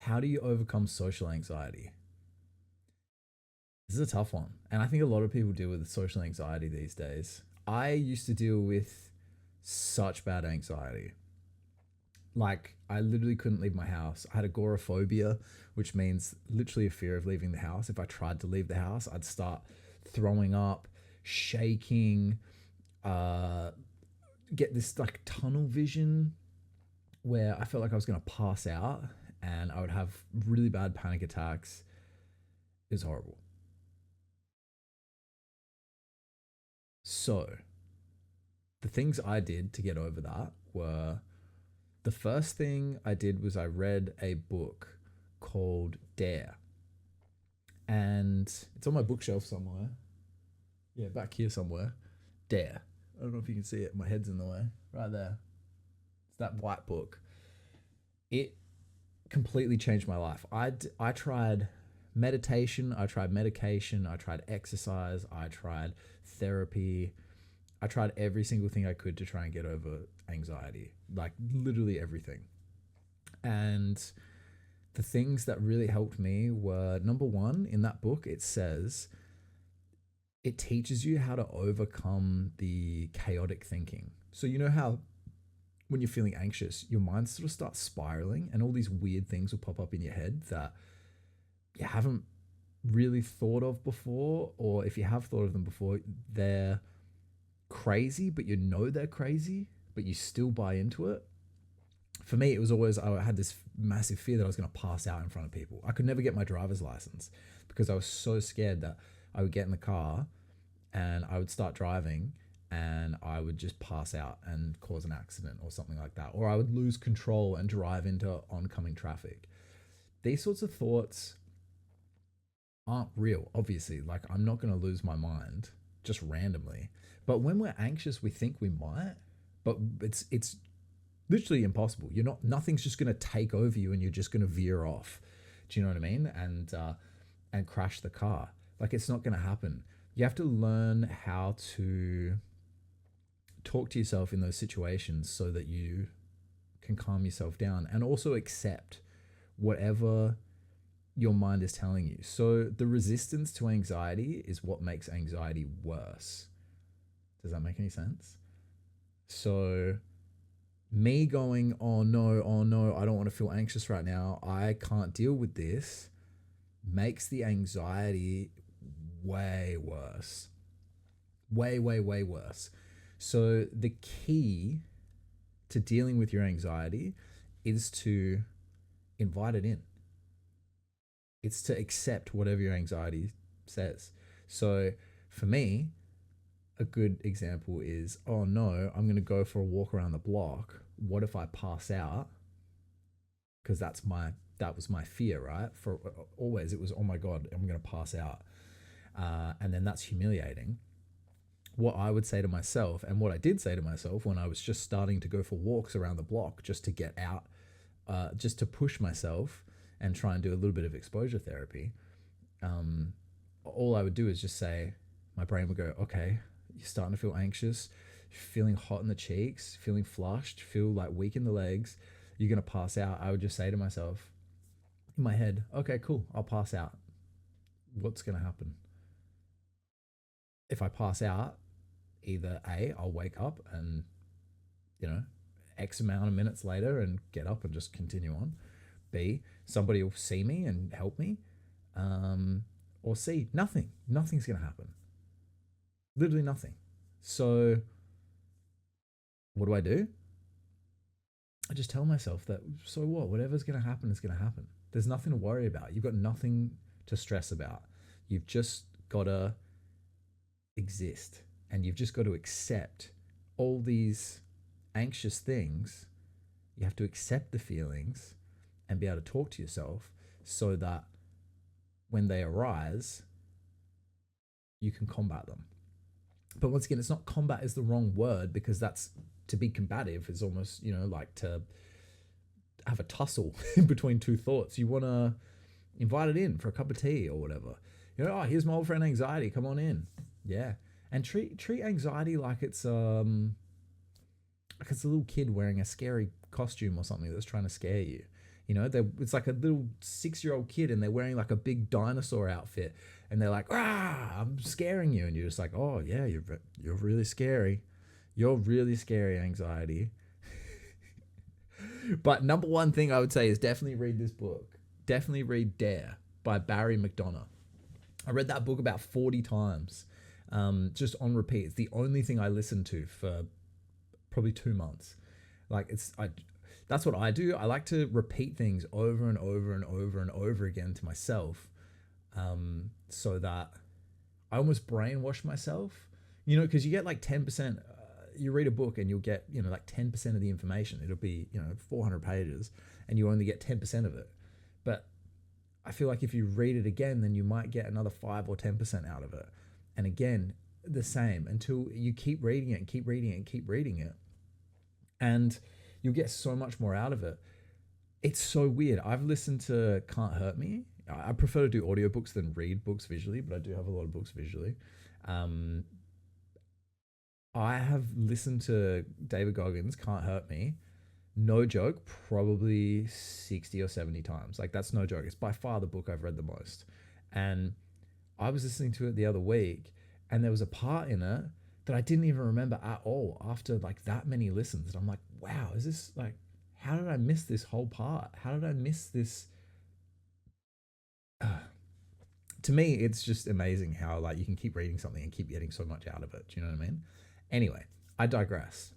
How do you overcome social anxiety? This is a tough one. And I think a lot of people deal with social anxiety these days. I used to deal with such bad anxiety. Like, I literally couldn't leave my house. I had agoraphobia, which means literally a fear of leaving the house. If I tried to leave the house, I'd start throwing up, shaking, uh, get this like tunnel vision where I felt like I was going to pass out and I would have really bad panic attacks. It was horrible. So, the things I did to get over that were, the first thing I did was I read a book called Dare. And it's on my bookshelf somewhere. Yeah, back here somewhere. Dare. I don't know if you can see it. My head's in the way. Right there. It's that white book. It completely changed my life. I tried meditation, I tried medication, I tried exercise, I tried therapy. I tried every single thing I could to try and get over anxiety, like literally everything. And the things that really helped me were, number one, in that book, it says it teaches you how to overcome the chaotic thinking. So, you know how when you're feeling anxious, your mind sort of starts spiraling and all these weird things will pop up in your head that you haven't really thought of before, or if you have thought of them before, they're crazy, but you know they're crazy, but you still buy into it. For me, it was always, I had this massive fear that I was going to pass out in front of people. I could never get my driver's license because I was so scared that I would get in the car and I would start driving and I would just pass out and cause an accident or something like that. Or I would lose control and drive into oncoming traffic. These sorts of thoughts aren't real, obviously. Like, I'm not going to lose my mind just randomly. But when we're anxious, we think we might, but it's literally impossible. You're not, nothing's just going to take over you and you're just going to veer off. Do you know what I mean? And crash the car. Like, it's not going to happen. You have to learn how to talk to yourself in those situations so that you can calm yourself down and also accept whatever your mind is telling you. So the resistance to anxiety is what makes anxiety worse. Does that make any sense? So me going, oh no, I don't want to feel anxious right now, I can't deal with this, makes the anxiety way worse. Way worse. So the key to dealing with your anxiety is to invite it in. It's to accept whatever your anxiety says. So for me, a good example is, oh no, I'm going to go for a walk around the block. What if I pass out? Because that was my fear, right? For always, it was, oh my God, I'm going to pass out. And then that's humiliating. What I would say to myself, and what I did say to myself when I was just starting to go for walks around the block just to get out, just to push myself and try and do a little bit of exposure therapy, all I would do is just say, my brain would go, okay, you're starting to feel anxious, feeling hot in the cheeks, feeling flushed, feel like weak in the legs, you're going to pass out. I would just say to myself in my head, okay, cool, I'll pass out. What's going to happen? If I pass out, either A, I'll wake up and, you know, X amount of minutes later and get up and just continue on. B, somebody will see me and help me. Or C, nothing. Nothing's going to happen. Literally nothing. So what do? I just tell myself that, so what? Whatever's going to happen is going to happen. There's nothing to worry about. You've got nothing to stress about. You've just got to exist and you've just got to accept all these anxious things. You have to accept the feelings and be able to talk to yourself so that when they arise, you can combat them. But once again, it's not, combat is the wrong word, because that's, to be combative is almost, you know, like to have a tussle between two thoughts. You want to invite it in for a cup of tea or whatever. You know, oh, here's my old friend anxiety, come on in. Yeah. And treat anxiety like it's a little kid wearing a scary costume or something that's trying to scare you. You know, it's like a little 6-year-old kid and they're wearing like a big dinosaur outfit and they're like, ah, I'm scaring you. And you're just like, oh, yeah, you're really scary. You're really scary, anxiety. But number one thing I would say is definitely read this book. Definitely read Dare by Barry McDonough. I read that book about 40 times, just on repeat. It's the only thing I listened to for probably 2 months. Like that's what I do. I like to repeat things over and over and over and over again to myself, so that I almost brainwash myself. You know, because you get like 10%. You read a book and you'll get, you know, like 10% of the information. It'll be, you know, 400 pages, and you only get 10% of it. But I feel like if you read it again, then you might get another 5 or 10% out of it. And again, the same until you keep reading it and keep reading it and keep reading it. And you'll get so much more out of it. It's so weird. I've listened to Can't Hurt Me. I prefer to do audiobooks than read books visually, but I do have a lot of books visually. Um, I have listened to David Goggins' Can't Hurt Me, no joke, probably 60 or 70 times. Like, that's no joke. It's by far the book I've read the most. And I was listening to it the other week, and there was a part in it that I didn't even remember at all after like that many listens. And I'm like, wow, is this like, how did I miss this whole part? How did I miss this? To me, it's just amazing how like you can keep reading something and keep getting so much out of it. Do you know what I mean? Anyway, I digress.